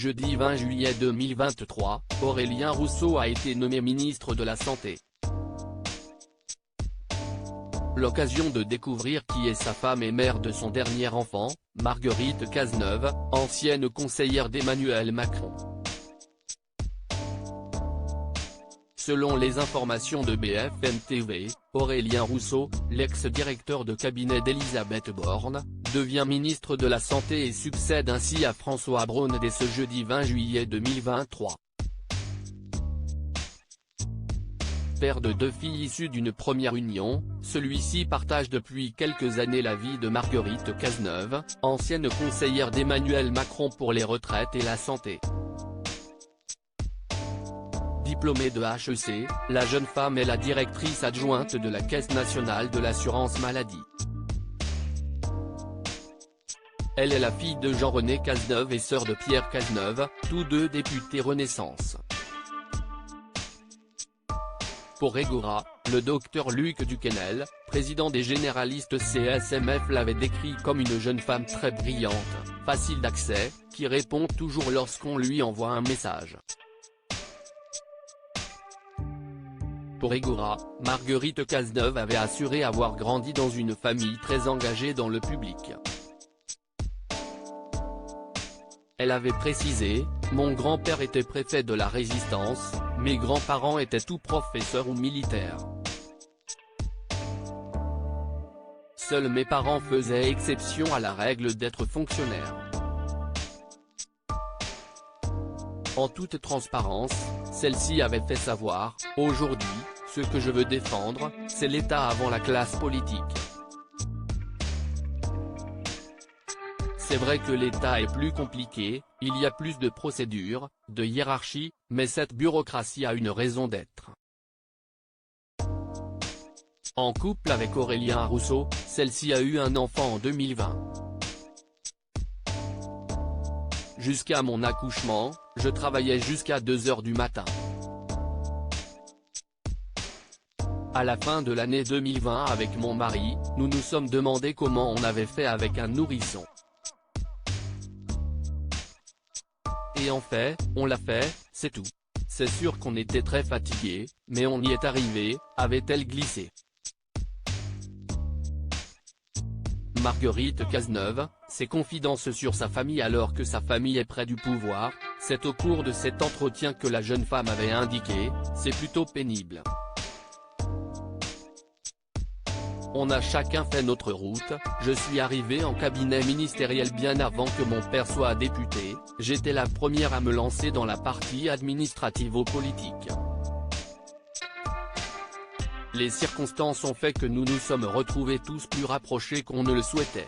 jeudi 20 juillet 2023, Aurélien Rousseau a été nommé ministre de la Santé. L'occasion de découvrir qui est sa femme et mère de son dernier enfant, Marguerite Cazeneuve, ancienne conseillère d'Emmanuel Macron. Selon les informations de BFM TV, Aurélien Rousseau, l'ex-directeur de cabinet d'Elisabeth Borne, devient ministre de la Santé et succède ainsi à François Braun dès ce jeudi 20 juillet 2023. Père de 2 filles issues d'une première union, celui-ci partage depuis quelques années la vie de Marguerite Cazeneuve, ancienne conseillère d'Emmanuel Macron pour les retraites et la santé. Diplômée de HEC, la jeune femme est la directrice adjointe de la Caisse nationale de l'assurance maladie. Elle est la fille de Jean-René Cazeneuve et sœur de Pierre Cazeneuve, tous deux députés Renaissance. Pour Égora, le docteur Luc Duquesnel, président des généralistes CSMF l'avait décrit comme une jeune femme très brillante, facile d'accès, qui répond toujours lorsqu'on lui envoie un message. Pour Égora, Marguerite Cazeneuve avait assuré avoir grandi dans une famille très engagée dans le public. Elle avait précisé, « Mon grand-père était préfet de la Résistance, mes grands-parents étaient tous professeurs ou militaires. Seuls mes parents faisaient exception à la règle d'être fonctionnaires. » En toute transparence, celle-ci avait fait savoir, « Aujourd'hui, ce que je veux défendre, c'est l'État avant la classe politique. C'est vrai que l'État est plus compliqué, il y a plus de procédures, de hiérarchie, mais cette bureaucratie a une raison d'être. » En couple avec Aurélien Rousseau, celle-ci a eu un enfant en 2020. Jusqu'à mon accouchement, je travaillais jusqu'à 2 h du matin. À la fin de l'année 2020 avec mon mari, nous nous sommes demandé comment on avait fait avec un nourrisson. Et en fait, on l'a fait, c'est tout. C'est sûr qu'on était très fatigués, mais on y est arrivé, avait-elle glissé. Marguerite Cazeneuve, ses confidences sur sa famille alors que sa famille est près du pouvoir, c'est au cours de cet entretien que la jeune femme avait indiqué, c'est plutôt pénible. On a chacun fait notre route, je suis arrivée en cabinet ministériel bien avant que mon père soit député, j'étais la première à me lancer dans la partie administrativo-politique. Les circonstances ont fait que nous nous sommes retrouvés tous plus rapprochés qu'on ne le souhaitait.